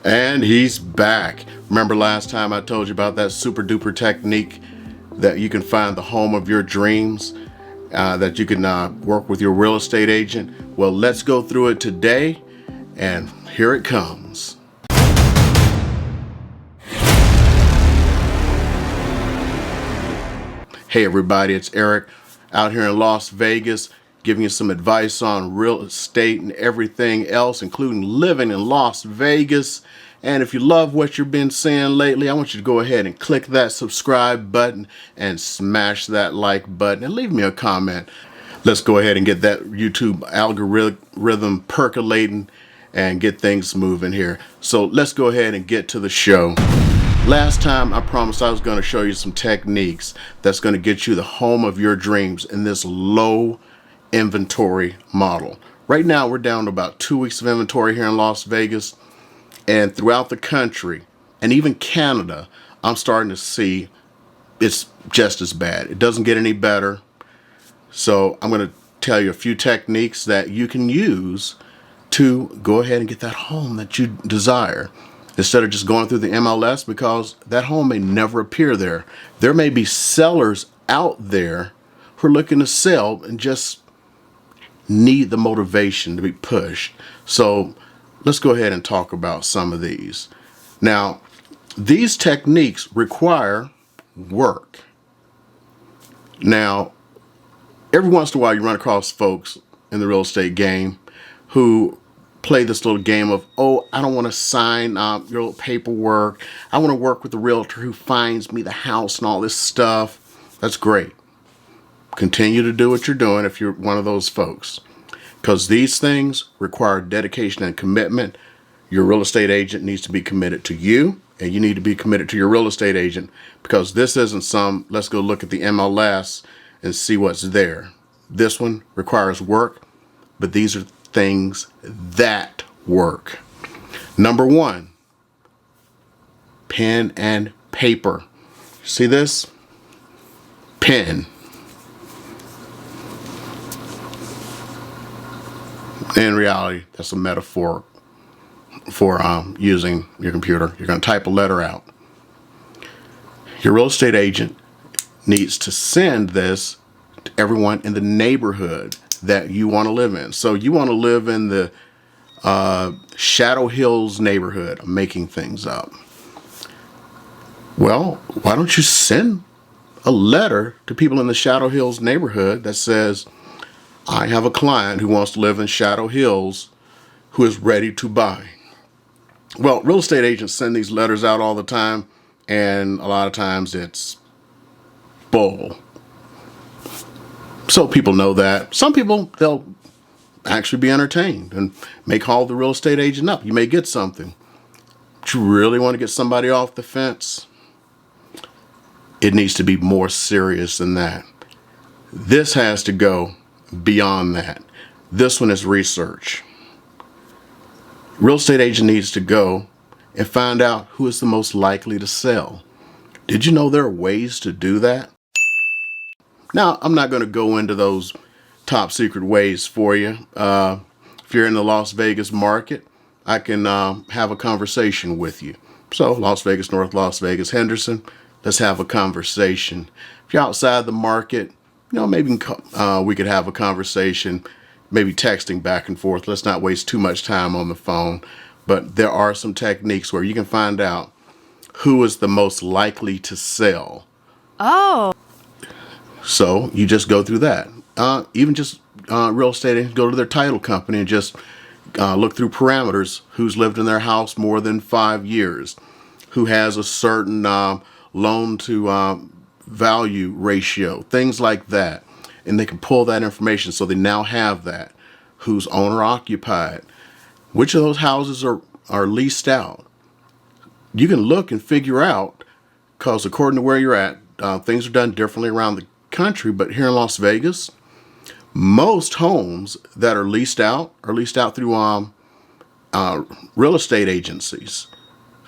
And he's back. Remember last time I told you about that super duper technique that you can find the home of your dreams, that you can work with your real estate agent? Well, let's go through it today, and here it comes. Hey everybody, it's Eric out here in Las Vegas giving you some advice on real estate and everything else, including living in Las Vegas. And if you love what you've been seeing lately, I want you to go ahead and click that subscribe button and smash that like button and leave me a comment. Let's go ahead and get that YouTube algorithm percolating and get things moving here. So let's go ahead and get to the show. Last time I promised I was going to show you some techniques that's going to get you the home of your dreams in this low inventory model. Right now we're down to about 2 weeks of inventory here in Las Vegas, and throughout the country and even Canada I'm starting to see it's just as bad. It doesn't get any better. So I'm going to tell you a few techniques that you can use to go ahead and get that home that you desire, instead of just going through the MLS, because that home may never appear there. There may be sellers out there who are looking to sell and just need the motivation to be pushed. So let's go ahead and talk about some of these. Now, these techniques require work. Now, every once in a while you run across folks in the real estate game who play this little game of, oh, I don't want to sign your paperwork. I want to work with the realtor who finds me the house and all this stuff. That's great. Continue to do what you're doing if you're one of those folks, because these things require dedication and commitment. Your real estate agent needs to be committed to you, and you need to be committed to your real estate agent, because this isn't some, let's go look at the MLS and see what's there. This one requires work, but these are things that work. Number one, pen and paper. See this? Pen. In reality, that's a metaphor for using your computer. You're going to type a letter out. Your real estate agent needs to send this to everyone in the neighborhood that you want to live in. So you want to live in the Shadow Hills neighborhood. I'm making things up. Well, why don't you send a letter to people in the Shadow Hills neighborhood that says, I have a client who wants to live in Shadow Hills who is ready to buy. Well, real estate agents send these letters out all the time, and a lot of times it's bull. So people know that. Some people, they'll actually be entertained and may call the real estate agent up. You may get something. But you really want to get somebody off the fence? It needs to be more serious than that. This has to go beyond that. This one is research. Real estate agent needs to go and find out who is the most likely to sell. Did you know there are ways to do that? Now, I'm not going to go into those top secret ways for you. If you're in the Las Vegas market, I can have a conversation with you. So Las Vegas, North Las Vegas, Henderson, let's have a conversation. If you're outside the market, maybe we could have a conversation, maybe texting back and forth. Let's not waste too much time on the phone. But there are some techniques where you can find out who is the most likely to sell. Oh. So you just go through that. Even just real estate agents go to their title company and just look through parameters. Who's lived in their house more than 5 years? Who has a certain loan to value ratio? Things like that. And they can pull that information, so they now have that. Who's owner occupied? Which of those houses are leased out? You can look and figure out, because according to where you're at, things are done differently around the country, but here in Las Vegas, most homes that are leased out through real estate agencies.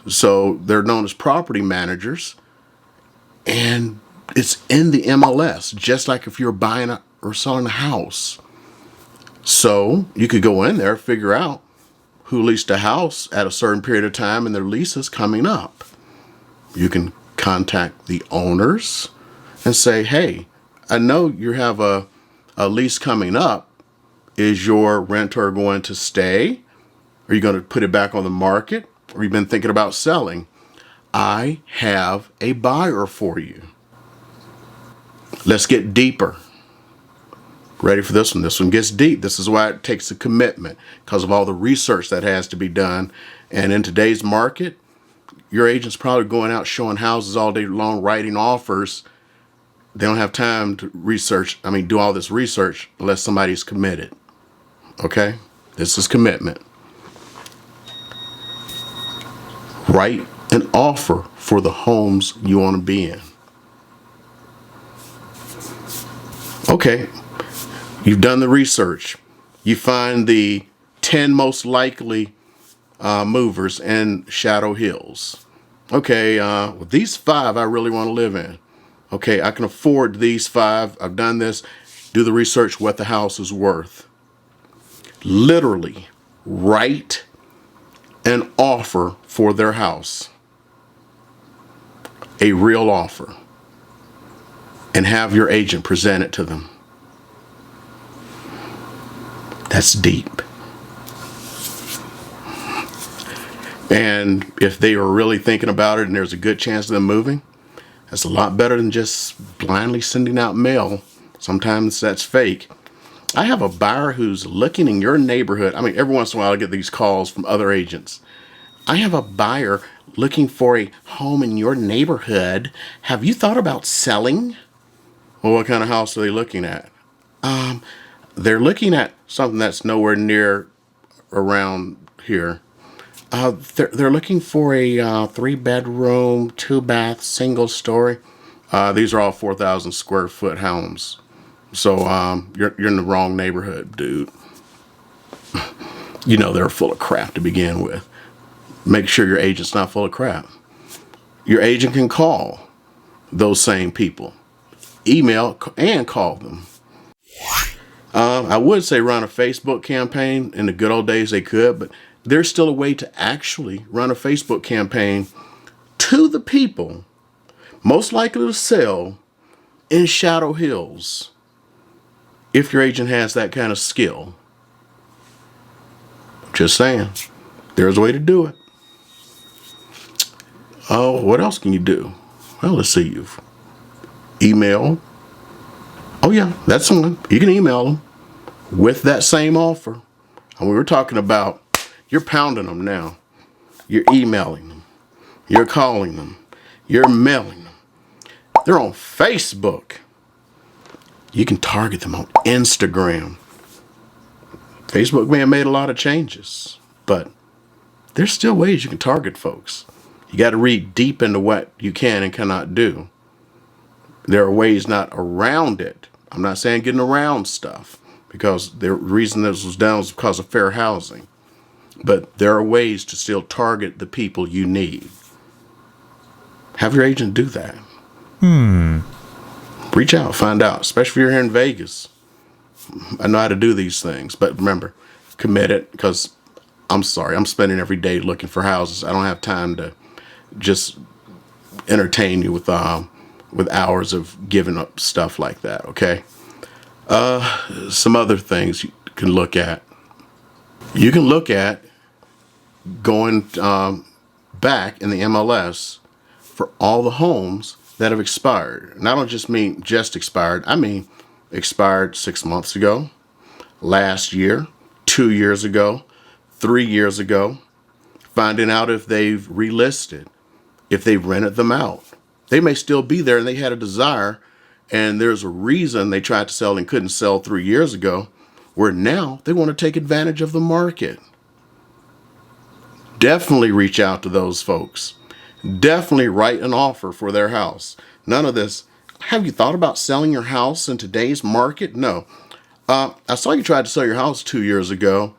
So they're known as property managers, and it's in the MLS, just like if you're buying or selling a house. So you could go in there, figure out who leased a house at a certain period of time and their lease is coming up. You can contact the owners and say, hey, I know you have a lease coming up. Is your renter going to stay? Are you going to put it back on the market? Or you've been thinking about selling? I have a buyer for you. Let's get deeper. Ready for this one? This one gets deep. This is why it takes a commitment, because of all the research that has to be done. And in today's market, your agent's probably going out showing houses all day long, writing offers. They don't have time to do all this research unless somebody's committed. Okay? This is commitment. Write an offer for the homes you want to be in. Okay, you've done the research. You find the 10 most likely movers in Shadow Hills. Okay, well, these 5 I really want to live in. Okay, I can afford these 5. I've done this. Do the research what the house is worth. Literally write an offer for their house. A real offer. And have your agent present it to them. That's deep. And if they are really thinking about it and there's a good chance of them moving, that's a lot better than just blindly sending out mail. Sometimes that's fake. I have a buyer who's looking in your neighborhood. I mean, every once in a while I get these calls from other agents. I have a buyer looking for a home in your neighborhood. Have you thought about selling? Well, what kind of house are they looking at? They're looking at something that's nowhere near around here. They're looking for a 3-bedroom, 2-bath, single story. These are all 4,000 square foot homes. So you're in the wrong neighborhood, dude. You know they're full of crap to begin with. Make sure your agent's not full of crap. Your agent can call those same people. Email and call them. I would say run a Facebook campaign. In the good old days they could, but there's still a way to actually run a Facebook campaign to the people most likely to sell in Shadow Hills if your agent has that kind of skill. Just saying, there's a way to do it. Oh, what else can you do? Well, let's see. You've email. Oh yeah, that's one. You can email them with that same offer. And we were talking about, you're pounding them now. You're emailing them. You're calling them. You're mailing them. They're on Facebook. You can target them on Instagram. Facebook may have made a lot of changes, but there's still ways you can target folks. You got to read deep into what you can and cannot do. There are ways not around it. I'm not saying getting around stuff, because the reason this was done was because of fair housing. But there are ways to still target the people you need. Have your agent do that. Reach out, find out, especially if you're here in Vegas. I know how to do these things, but remember, commit it, because I'm sorry, I'm spending every day looking for houses. I don't have time to just entertain you with hours of giving up stuff like that. Okay. Some other things you can look at. You can look at going back in the MLS for all the homes that have expired. And I don't just mean just expired. I mean expired 6 months ago, last year, 2 years ago, 3 years ago. Finding out if they've relisted, if they've rented them out. They may still be there and they had a desire, and there's a reason they tried to sell and couldn't sell 3 years ago, where now they want to take advantage of the market. Definitely reach out to those folks. Definitely write an offer for their house. None of this, have you thought about selling your house in today's market? No. I saw you tried to sell your house 2 years ago.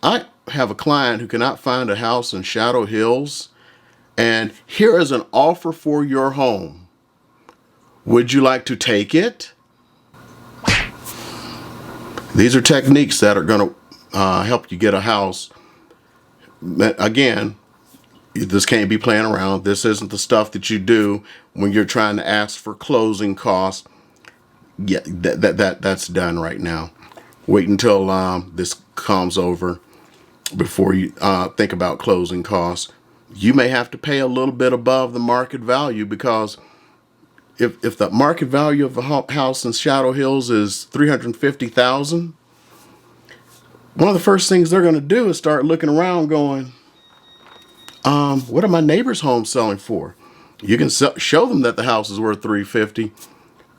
I have a client who cannot find a house in Shadow Hills, and here is an offer for your home. Would you like to take it? These are techniques that are going to help you get a house Again, this can't be playing around. This isn't the stuff that you do when you're trying to ask for closing costs. Yeah, that's done right now. Wait until this comes over before you think about closing costs. You may have to pay a little bit above the market value, because if the market value of a house in Shadow Hills is $350,000, one of the first things they're going to do is start looking around, going, what are my neighbor's homes selling for? You can show them that the house is worth $350,000,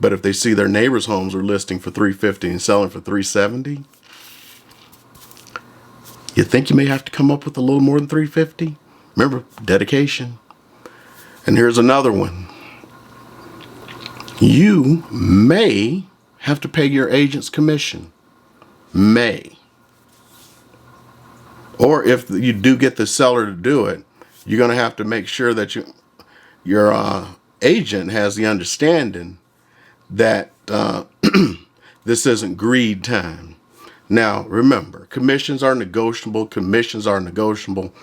but if they see their neighbor's homes are listing for $350,000 and selling for $370,000, you think you may have to come up with a little more than $350,000. Remember, dedication. And here's another one. You may have to pay your agent's commission. May. Or if you do get the seller to do it, you're going to have to make sure that your agent has the understanding that this isn't greed time. Now, remember, commissions are negotiable. Commissions are negotiable.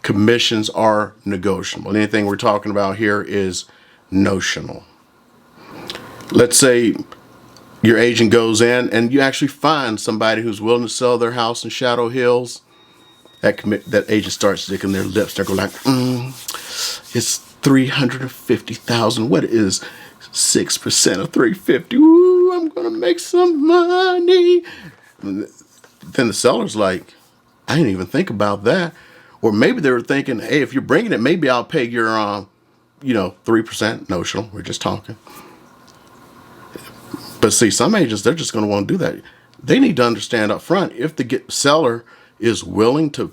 Commissions are negotiable. Anything we're talking about here is notional. Let's say your agent goes in and you actually find somebody who's willing to sell their house in Shadow Hills. That agent starts sticking their lips. They're going like, it's $350,000. What is 6% of $350,000? Ooh, I'm going to make some money. Then the seller's like, I didn't even think about that. Or maybe they were thinking, hey, if you're bringing it, maybe I'll pay your, 3% notional. We're just talking. But see, some agents, they're just going to want to do that. They need to understand up front, if the seller is willing to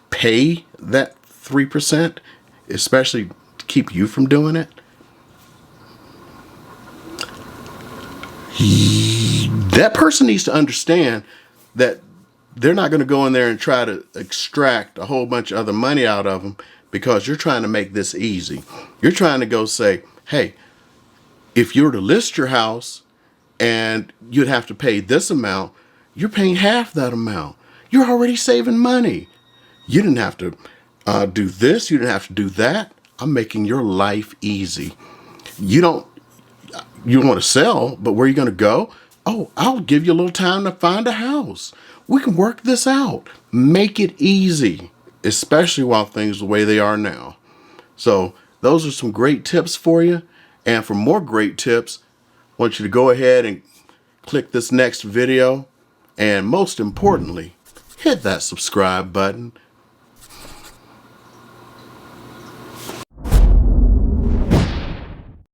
pay that 3%, especially to keep you from doing it, that person needs to understand that they're not going to go in there and try to extract a whole bunch of other money out of them, because you're trying to make this easy. You're trying to go say, hey, if you were to list your house and you'd have to pay this amount, you're paying half that amount. You're already saving money. You didn't have to do this. You didn't have to do that. I'm making your life easy. You want to sell, but where are you going to go? Oh, I'll give you a little time to find a house. We can work this out. Make it easy, especially while things are the way they are now. So those are some great tips for you. And for more great tips, I want you to go ahead and click this next video. And most importantly, hit that subscribe button.